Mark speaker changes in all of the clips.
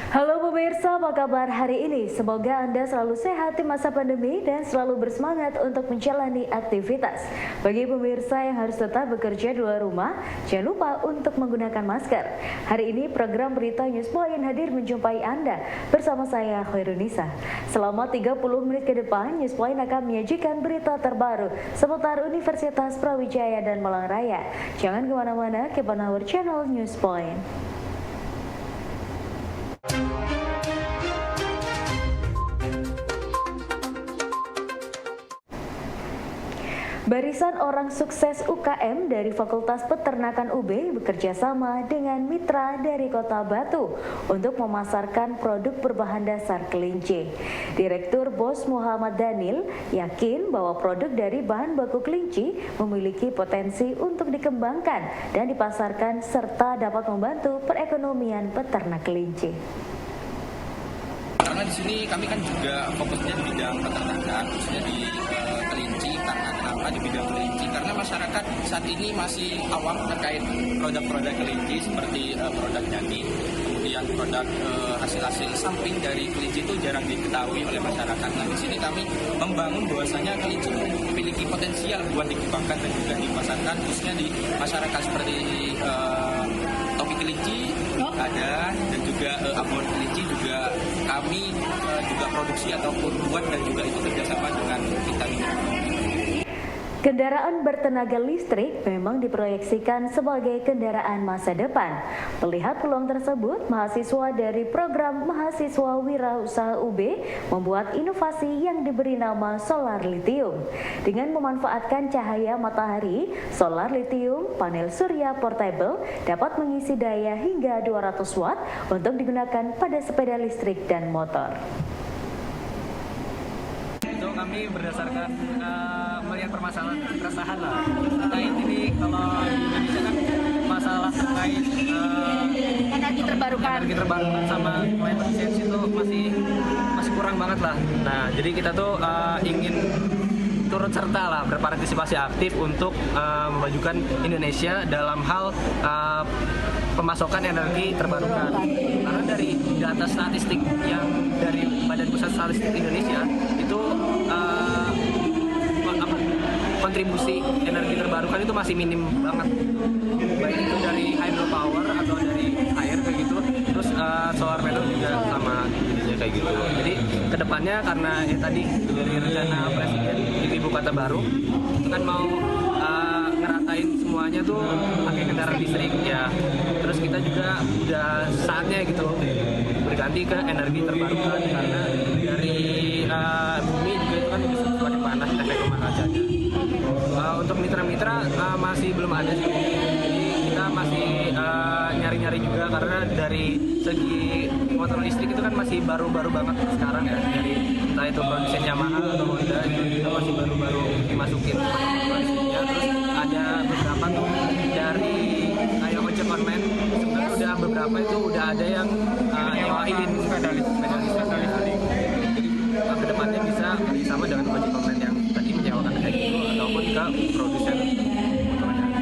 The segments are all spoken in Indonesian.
Speaker 1: Halo pemirsa, apa kabar hari ini? Semoga Anda selalu sehat di masa pandemi dan selalu bersemangat untuk menjalani aktivitas. Bagi pemirsa yang harus tetap bekerja di luar rumah, jangan lupa untuk menggunakan masker. Hari ini program Berita Newspoint hadir menjumpai Anda bersama saya Khairunisa. Selama 30 menit ke depan, Newspoint akan menyajikan berita terbaru seputar Universitas Brawijaya dan Malang Raya. Jangan kemana-mana, keep on our channel Newspoint. Barisan orang sukses UKM dari Fakultas Peternakan UB bekerja sama dengan mitra dari Kota Batu untuk memasarkan produk berbahan dasar kelinci. Direktur BOS Muhammad Daniel yakin bahwa produk dari bahan baku kelinci memiliki potensi untuk dikembangkan dan dipasarkan serta dapat membantu perekonomian peternak kelinci.
Speaker 2: Karena di sini kami kan juga fokusnya di bidang peternakan, khususnya di kelinci. Karena kenapa di bidang kelinci? Karena masyarakat saat ini masih awam terkait produk-produk kelinci seperti produk daging, kemudian produk hasil-hasil samping dari kelinci itu jarang diketahui oleh masyarakat. Nah, di sini kami membangun bahwasanya kelinci memiliki potensial buat dikembangkan dan juga dipasarkan, khususnya di masyarakat seperti topi kelinci ada, dan juga abon kelinci juga kami juga produksi ataupun buat, dan juga itu kerjasama dengan vitamin.
Speaker 1: Kendaraan bertenaga listrik memang diproyeksikan sebagai kendaraan masa depan. Melihat peluang tersebut, mahasiswa dari program Mahasiswa Wirausaha UB membuat inovasi yang diberi nama solar lithium. Dengan memanfaatkan cahaya matahari, solar lithium panel surya portable dapat mengisi daya hingga 200 watt untuk digunakan pada sepeda listrik dan motor.
Speaker 3: Itu kami berdasarkan melihat permasalahan keresahan lah terkait ini. Kalau di Indonesia kan masalah terkait energi terbarukan sama climate change itu masih kurang banget lah. Nah, jadi kita tuh ingin turut serta lah, berpartisipasi aktif untuk memajukan Indonesia dalam hal pemasokan energi terbarukan. Karena dari data statistik yang dari Badan Pusat Statistik Indonesia itu kontribusi energi terbarukan itu masih minim banget, baik itu dari hydropower atau dari air kayak gitu, terus solar panel juga sama jenisnya kayak gitu. Jadi kedepannya karena ya tadi dari rencana Presiden di Ibu Kota Baru itu kan mau ngeratain semuanya tuh pakai kendaraan listrik ya, terus kita juga udah saatnya gitu berganti ke energi terbarukan, karena dari bumi juga itu kan bisa semakin panas, efek rumah kacanya. Untuk mitra-mitra masih belum ada sih, jadi kita masih nyari-nyari juga, karena dari segi motor listrik itu kan masih baru-baru banget sekarang ya, dari entah itu produsen Yamaha atau Honda itu kita masih baru-baru dimasukin motor listriknya. Terus ada beberapa tuh dari kayak ojek online, sebenarnya udah beberapa itu udah ada yang nyewain sepeda listrik. Jadi kedepannya bisa sama dengan ojek online yang tadi menyewakan kayak gitu, ataupun ke produsen motornya.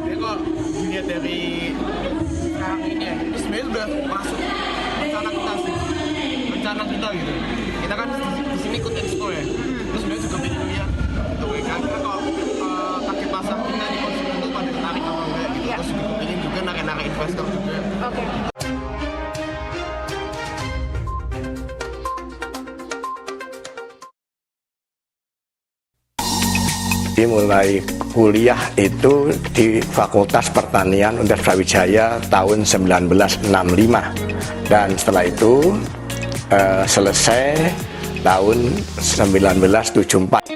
Speaker 4: Jadi kok dilihat dari sekarang ini ya, ini sebenarnya udah masuk rencana kita gitu. Kita kan di sini ikut expo ya, terus sebenarnya juga pengen lihat untuk karena kalau target pasar kita di konsumen itu pada tertarik apa enggak gitu. Terus juga pengen juga narik investor juga.
Speaker 1: Oke.
Speaker 5: Mulai kuliah itu di Fakultas Pertanian Universitas Brawijaya tahun 1965, dan setelah itu selesai tahun 1974.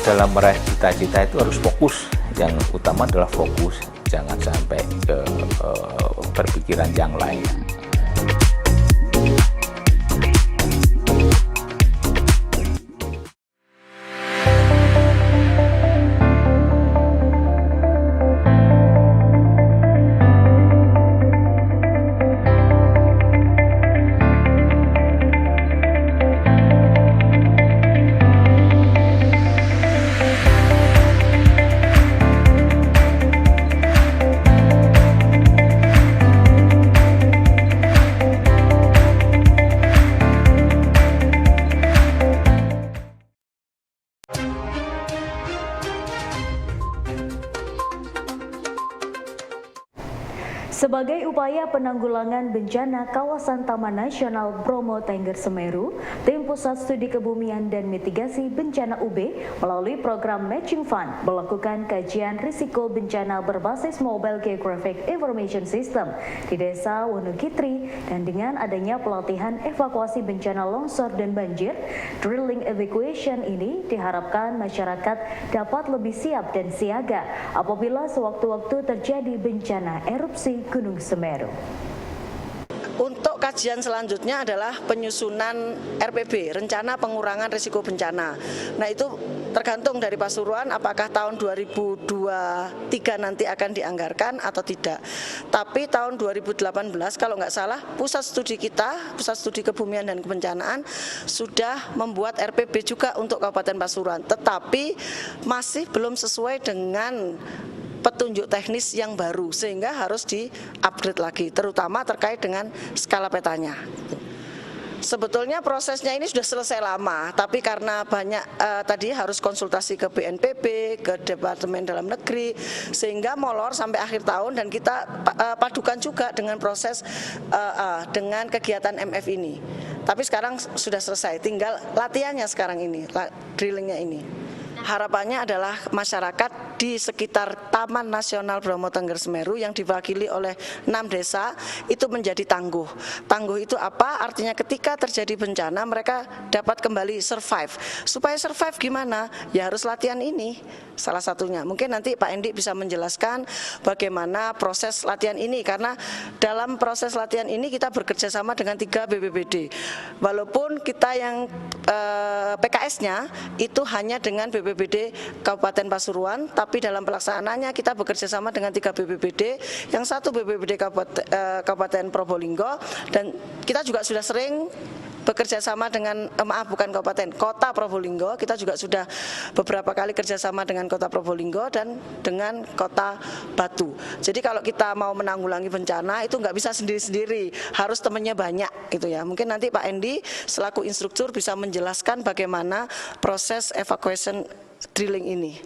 Speaker 6: Dalam meraih cita-cita itu harus fokus, yang utama adalah fokus, jangan sampai ke berpikiran yang lain.
Speaker 1: Sebagai upaya penanggulangan bencana kawasan Taman Nasional Bromo Tengger Semeru, tim Pusat Studi Kebumian dan Mitigasi Bencana UB melalui program Matching Fund melakukan kajian risiko bencana berbasis Mobile Geographic Information System di Desa Wonogitri, dan dengan adanya pelatihan evakuasi bencana longsor dan banjir, drilling evacuation ini diharapkan masyarakat dapat lebih siap dan siaga apabila sewaktu-waktu terjadi bencana erupsi Gunung Semeru.
Speaker 7: Untuk kajian selanjutnya adalah penyusunan RPB, Rencana Pengurangan Risiko Bencana. Nah, itu tergantung dari Pasuruan apakah tahun 2023 nanti akan dianggarkan atau tidak. Tapi tahun 2018 kalau nggak salah Pusat Studi kita, Pusat Studi Kebumian dan Kebencanaan sudah membuat RPB juga untuk Kabupaten Pasuruan. Tetapi masih belum sesuai dengan petunjuk teknis yang baru, sehingga harus di-upgrade lagi, terutama terkait dengan skala petanya. Sebetulnya prosesnya ini sudah selesai lama, tapi karena banyak tadi harus konsultasi ke BNPB, ke Departemen Dalam Negeri, sehingga molor sampai akhir tahun, dan kita padukan juga dengan proses dengan kegiatan MF ini. Tapi sekarang sudah selesai, tinggal latihannya sekarang ini, drillingnya ini. Harapannya adalah masyarakat di sekitar Taman Nasional Bromo Tengger Semeru yang diwakili oleh 6 desa itu menjadi tangguh. Tangguh itu apa? Artinya ketika terjadi bencana mereka dapat kembali survive. Supaya survive gimana? Ya harus latihan ini salah satunya. Mungkin nanti Pak Endi bisa menjelaskan bagaimana proses latihan ini, karena dalam proses latihan ini kita bekerja sama dengan 3 BPBD. Walaupun kita yang PKS-nya itu hanya dengan BPBD Kabupaten Pasuruan, tapi dalam pelaksanaannya kita bekerja sama dengan 3 BPBD, yang satu BPBD Kabupaten Probolinggo, dan kita juga sudah sering bekerja sama dengan, Kota Probolinggo. Kita juga sudah beberapa kali kerjasama dengan Kota Probolinggo dan dengan Kota Batu. Jadi kalau kita mau menanggulangi bencana itu nggak bisa sendiri-sendiri, harus temannya banyak gitu ya. Mungkin nanti Pak Endi selaku instruktur bisa menjelaskan bagaimana proses evacuation drilling ini.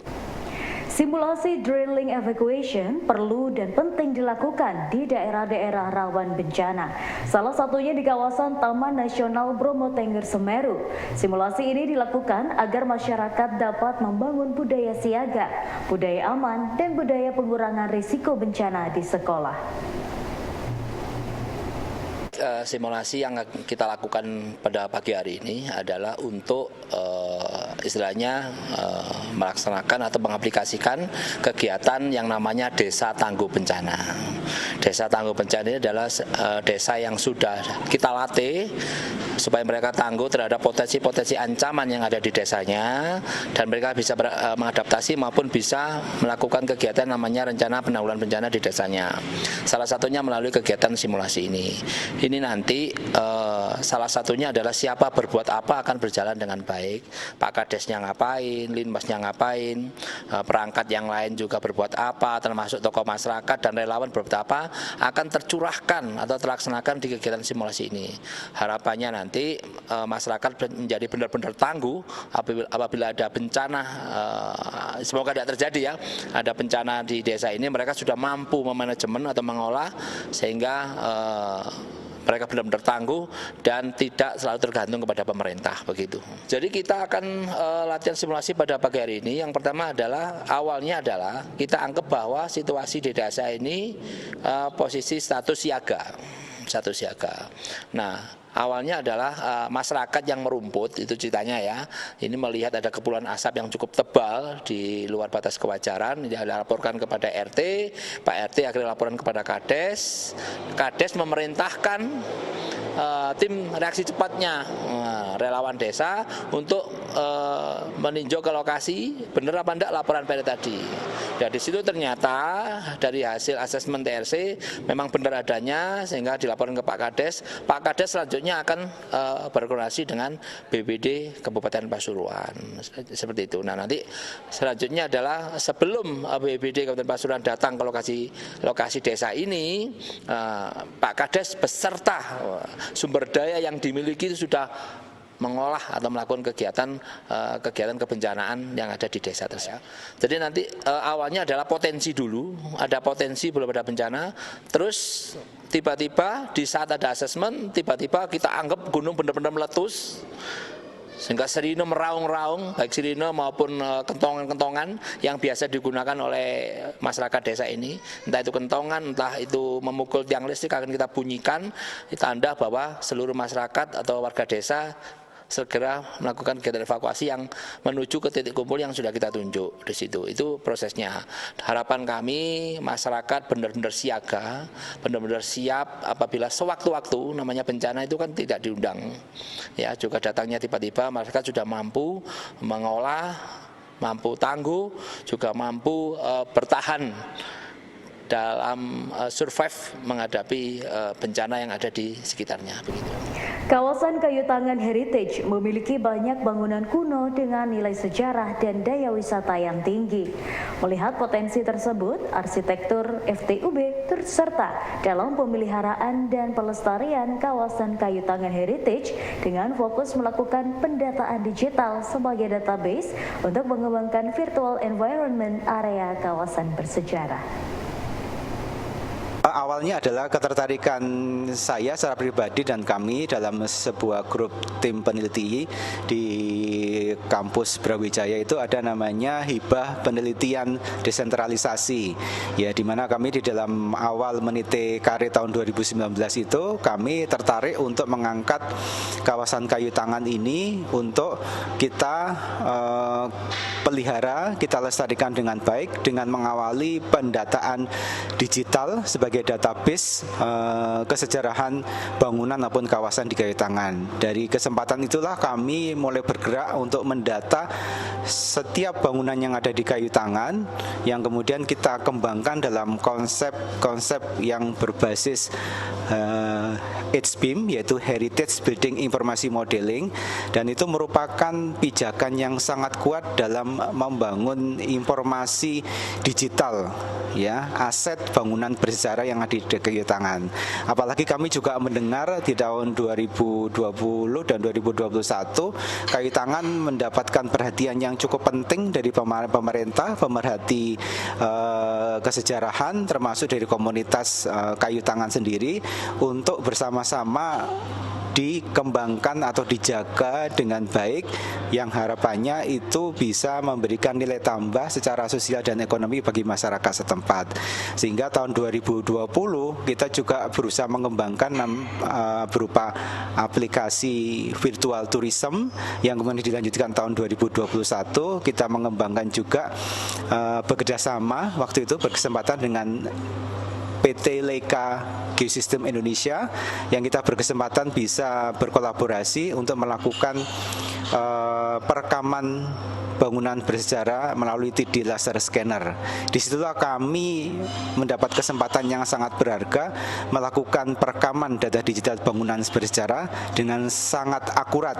Speaker 1: Simulasi drilling evacuation perlu dan penting dilakukan di daerah-daerah rawan bencana. Salah satunya di kawasan Taman Nasional Bromo Tengger Semeru. Simulasi ini dilakukan agar masyarakat dapat membangun budaya siaga, budaya aman, dan budaya pengurangan risiko bencana di sekolah.
Speaker 6: Simulasi yang kita lakukan pada pagi hari ini adalah untuk istilahnya melaksanakan atau mengaplikasikan kegiatan yang namanya Desa Tangguh Bencana. Desa Tangguh Bencana ini adalah desa yang sudah kita latih supaya mereka tangguh terhadap potensi-potensi ancaman yang ada di desanya, dan mereka bisa mengadaptasi maupun bisa melakukan kegiatan namanya rencana penanggulangan bencana di desanya. Salah satunya melalui kegiatan simulasi ini. Ini nanti salah satunya adalah siapa berbuat apa akan berjalan dengan baik. Pak Kadesnya ngapain, Linmasnya ngapain, perangkat yang lain juga berbuat apa, termasuk tokoh masyarakat dan relawan berbuat apa, akan tercurahkan atau terlaksanakan di kegiatan simulasi ini. Harapannya nanti masyarakat menjadi benar-benar tangguh apabila ada bencana, semoga tidak terjadi ya, ada bencana di desa ini, mereka sudah mampu memanajemen atau mengolah sehingga mereka benar-benar tangguh dan tidak selalu tergantung kepada pemerintah, begitu. Jadi kita akan latihan simulasi pada pagi hari ini. Yang pertama adalah, awalnya adalah kita anggap bahwa situasi di desa ini posisi status siaga. Nah, awalnya adalah masyarakat yang merumput, itu ceritanya ya. Ini melihat ada kepulan asap yang cukup tebal di luar batas kewajaran, dia laporkan kepada RT, Pak RT akhirnya laporan kepada Kades. Kades memerintahkan tim reaksi cepatnya relawan desa untuk meninjau ke lokasi, benar apa enggak laporan PD tadi. Dan di situ ternyata dari hasil asesmen TRC memang benar adanya, sehingga dilaporkan ke Pak Kades. Pak Kades selanjutnya akan berkoordinasi dengan BPD Kabupaten Pasuruan, seperti itu. Nah, nanti selanjutnya adalah sebelum BPD Kabupaten Pasuruan datang ke lokasi desa ini, Pak Kades beserta sumber daya yang dimiliki itu sudah mengolah atau melakukan kegiatan kebencanaan yang ada di desa tersebut. Jadi nanti awalnya adalah potensi dulu, ada potensi belum ada bencana, terus tiba-tiba di saat ada asesmen, tiba-tiba kita anggap gunung benar-benar meletus, sehingga sirine meraung-raung, baik sirine maupun kentongan-kentongan yang biasa digunakan oleh masyarakat desa ini, entah itu kentongan, entah itu memukul tiang listrik, akan kita bunyikan, tanda bahwa seluruh masyarakat atau warga desa segera melakukan kegiatan evakuasi yang menuju ke titik kumpul yang sudah kita tunjuk di situ. Itu prosesnya. Harapan kami masyarakat benar-benar siaga, benar-benar siap apabila sewaktu-waktu, namanya bencana itu kan tidak diundang. Ya, juga datangnya tiba-tiba, masyarakat sudah mampu mengolah, mampu tangguh, juga mampu bertahan dalam survive menghadapi bencana yang ada di sekitarnya. Begitu.
Speaker 1: Kawasan Kayu Tangan Heritage memiliki banyak bangunan kuno dengan nilai sejarah dan daya wisata yang tinggi. Melihat potensi tersebut, arsitektur FTUB turut serta dalam pemeliharaan dan pelestarian kawasan Kayu Tangan Heritage dengan fokus melakukan pendataan digital sebagai database untuk mengembangkan virtual environment area kawasan bersejarah.
Speaker 8: Awalnya adalah ketertarikan saya secara pribadi dan kami dalam sebuah grup tim peneliti di kampus Brawijaya itu ada namanya Hibah Penelitian Desentralisasi. Ya, di mana kami di dalam awal meniti karir tahun 2019 itu kami tertarik untuk mengangkat kawasan Kayu Tangan ini untuk kita pelihara, kita lestarikan dengan baik dengan mengawali pendataan digital sebagai database kesejarahan bangunan maupun kawasan di Kayu Tangan. Dari kesempatan itulah kami mulai bergerak untuk mendata setiap bangunan yang ada di Kayu Tangan yang kemudian kita kembangkan dalam konsep yang berbasis HBIM, yaitu Heritage Building Informasi Modeling, dan itu merupakan pijakan yang sangat kuat dalam membangun informasi digital, ya, aset bangunan bersejarah yang ada di Kayu Tangan. Apalagi kami juga mendengar di tahun 2020 dan 2021 Kayu Tangan mendapatkan perhatian yang cukup penting dari pemerintah, pemerhati kesejarahan, termasuk dari komunitas Kayu Tangan sendiri, untuk bersama-sama dikembangkan atau dijaga dengan baik, yang harapannya itu bisa memberikan nilai tambah secara sosial dan ekonomi bagi masyarakat setempat. Sehingga tahun 2020 kita juga berusaha mengembangkan berupa aplikasi virtual tourism yang kemudian dilanjutkan tahun 2021. Kita mengembangkan juga bekerjasama waktu itu berkesempatan dengan PT Leica Geosystem Indonesia yang kita berkesempatan bisa berkolaborasi untuk melakukan perekaman bangunan bersejarah melalui 3D laser scanner. Disitulah kami mendapat kesempatan yang sangat berharga melakukan perekaman data digital bangunan bersejarah dengan sangat akurat,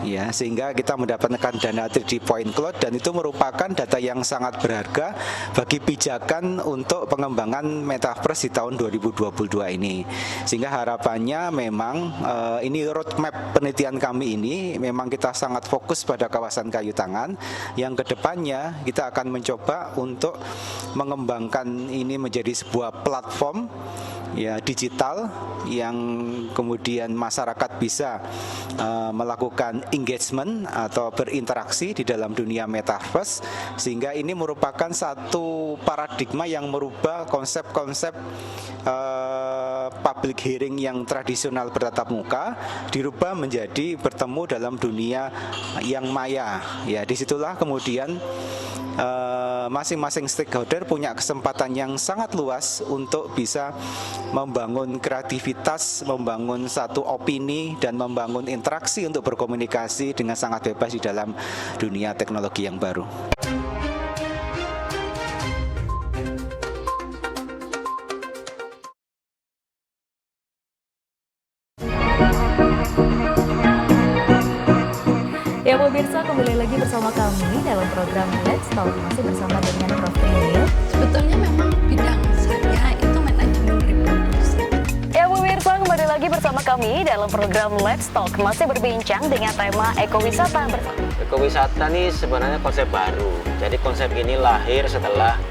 Speaker 8: ya, sehingga kita mendapatkan dana 3D point cloud, dan itu merupakan data yang sangat berharga bagi pijakan untuk pengembangan metaverse di tahun 2022 ini. Sehingga harapannya memang ini roadmap penelitian kami ini memang kita sangat fokus pada kawasan Kayu Tangan, yang kedepannya kita akan mencoba untuk mengembangkan ini menjadi sebuah platform, ya, digital yang kemudian masyarakat bisa melakukan engagement atau berinteraksi di dalam dunia metaverse, sehingga ini merupakan satu paradigma yang merubah konsep-konsep public hearing yang tradisional bertatap muka dirubah menjadi bertemu dalam dunia yang maya. Ya, disitulah kemudian masing-masing stakeholder punya kesempatan yang sangat luas untuk bisa membangun kreativitas, membangun satu opini, dan membangun interaksi untuk berkomunikasi dengan sangat bebas di dalam dunia teknologi yang baru.
Speaker 1: Ya pemirsa, kembali lagi bersama kami dalam program Let's Talk, masih bersama dengan Prof. Trinil.
Speaker 9: Sebetulnya memang bidang saya itu manajemen reproduksi.
Speaker 1: Ya pemirsa, kembali lagi bersama kami dalam program Let's Talk, masih berbincang dengan tema ekowisata.
Speaker 9: Ekowisata nih sebenarnya konsep baru. Jadi konsep ini lahir setelah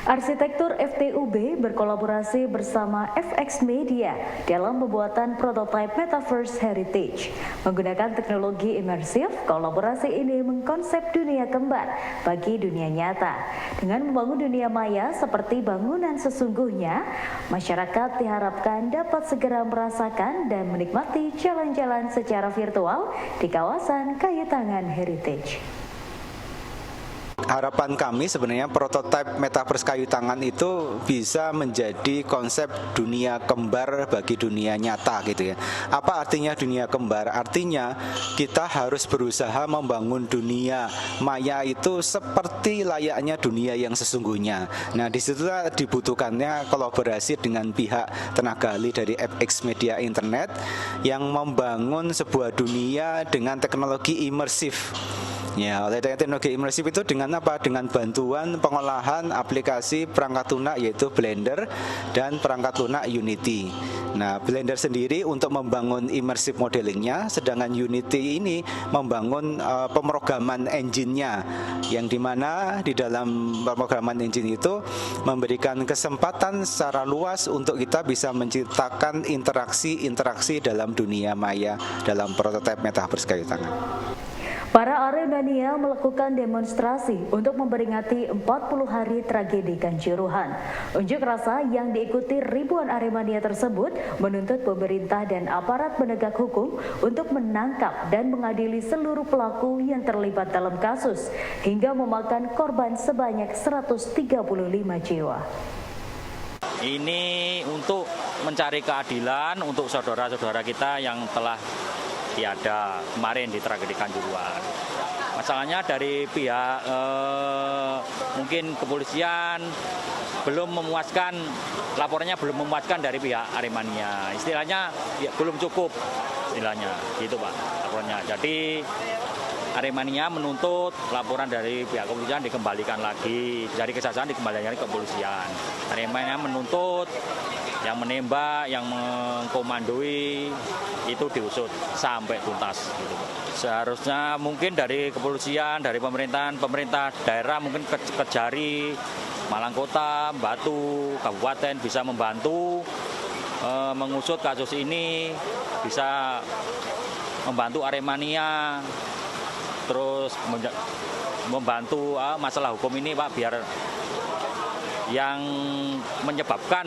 Speaker 1: Arsitektur FTUB berkolaborasi bersama FX Media dalam pembuatan prototipe Metaverse Heritage. Menggunakan teknologi imersif, kolaborasi ini mengkonsep dunia kembar bagi dunia nyata. Dengan membangun dunia maya seperti bangunan sesungguhnya, masyarakat diharapkan dapat segera merasakan dan menikmati jalan-jalan secara virtual di kawasan kayu tangan Heritage.
Speaker 8: Harapan kami sebenarnya prototipe Metaverse kayu tangan itu bisa menjadi konsep dunia kembar bagi dunia nyata gitu ya. Apa artinya dunia kembar? Artinya kita harus berusaha membangun dunia maya itu seperti layaknya dunia yang sesungguhnya. Nah, disitulah dibutuhkannya kolaborasi dengan pihak tenaga ahli dari FX Media Internet yang membangun sebuah dunia dengan teknologi imersif. Ya, oleh teknologi imersif itu dengan apa? Dengan bantuan pengolahan aplikasi perangkat lunak yaitu Blender dan perangkat lunak Unity. Nah, Blender sendiri untuk membangun immersive modelingnya, sedangkan Unity ini membangun pemrograman engine-nya, yang dimana di dalam pemrograman engine itu memberikan kesempatan secara luas untuk kita bisa menciptakan interaksi dalam dunia maya dalam prototipe Metaverse kayu tangan.
Speaker 1: Para Aremania melakukan demonstrasi untuk memperingati 40 hari tragedi Kanjuruhan. Unjuk rasa yang diikuti ribuan Aremania tersebut menuntut pemerintah dan aparat penegak hukum untuk menangkap dan mengadili seluruh pelaku yang terlibat dalam kasus hingga memakan korban sebanyak 135 jiwa.
Speaker 10: Ini untuk mencari keadilan untuk saudara-saudara kita yang telah tiada kemarin di tragedi Kanjuruhan. Masalahnya dari pihak mungkin kepolisian belum memuaskan, laporannya belum memuaskan dari pihak Aremania. Istilahnya ya, belum cukup istilahnya, gitu Pak laporannya. Jadi Aremania menuntut laporan dari pihak kepolisian dikembalikan lagi, dari kejaksaan dikembalikan ke kepolisian. Aremania menuntut yang menembak, yang mengkomandoi itu diusut sampai tuntas. Gitu. Seharusnya mungkin dari kepolisian, dari pemerintah daerah mungkin Kejari, Malang Kota, Batu, Kabupaten bisa membantu mengusut kasus ini, bisa membantu Aremania, terus membantu masalah hukum ini Pak, biar yang menyebabkan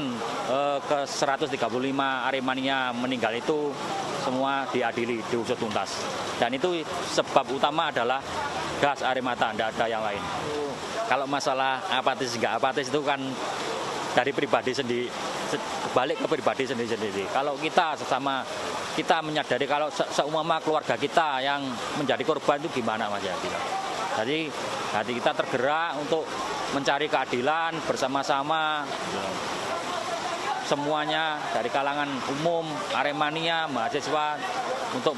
Speaker 10: ke 135 Aremania meninggal itu semua diadili, diusut tuntas. Dan itu sebab utama adalah gas air mata, tidak ada yang lain. Kalau masalah apatis nggak apatis itu kan dari pribadi sendiri, balik ke pribadi sendiri-sendiri. Kalau kita sesama kita menyadari kalau seumpama keluarga kita yang menjadi korban itu gimana Mas Yadi? Jadi hati kita tergerak untuk mencari keadilan bersama-sama, semuanya dari kalangan umum, Aremania, mahasiswa, untuk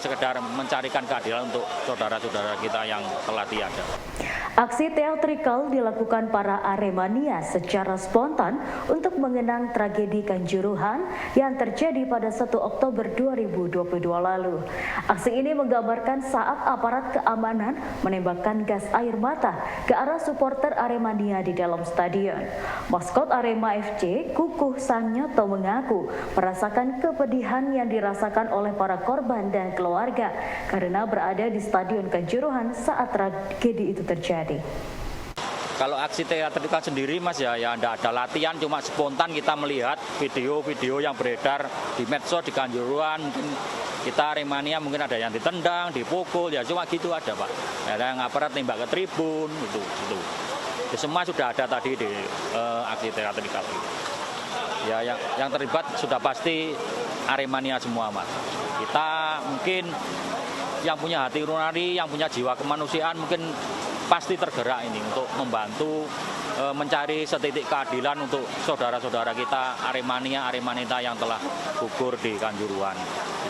Speaker 10: sekedar mencarikan keadilan untuk saudara-saudara kita yang telah tiada.
Speaker 1: Aksi teatrikal dilakukan para Aremania secara spontan untuk mengenang tragedi Kanjuruhan yang terjadi pada 1 Oktober 2022 lalu. Aksi ini menggambarkan saat aparat keamanan menembakkan gas air mata ke arah supporter Aremania di dalam stadion. Maskot Arema FC, Kukuh Sanyoto mengaku merasakan kepedihan yang dirasakan oleh para korban dan keluarga karena berada di Stadion Kanjuruhan saat tragedi itu terjadi.
Speaker 10: Kalau aksi teatrikal sendiri Mas ya enggak ada latihan, cuma spontan kita melihat video-video yang beredar di medsos di Kanjuruhan, mungkin kita Aremania mungkin ada yang ditendang, dipukul, ya cuma gitu ada Pak. Ada yang aparat tembak ke tribun gitu. Ya, semua sudah ada tadi di aksi teatrikal itu. Ya yang terlibat sudah pasti Aremania semua Mas. Kita mungkin yang punya hati nurani, yang punya jiwa kemanusiaan mungkin pasti tergerak ini untuk membantu mencari setitik keadilan untuk saudara-saudara kita Aremanita yang telah gugur di Kanjuruhan.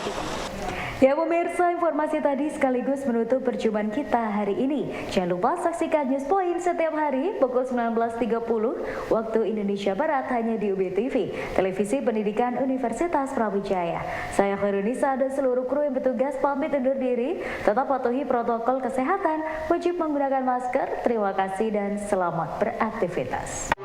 Speaker 10: Itu, Pak.
Speaker 1: Ya pemirsa, informasi tadi sekaligus menutup perjumpaan kita hari ini. Jangan lupa saksikan News Point setiap hari pukul 19.30 waktu Indonesia Barat hanya di UB TV, Televisi Pendidikan Universitas Brawijaya. Saya Khairunisa dan seluruh kru yang bertugas pamit undur diri. Tetap patuhi protokol kesehatan, wajib menggunakan masker. Terima kasih dan selamat beraktivitas.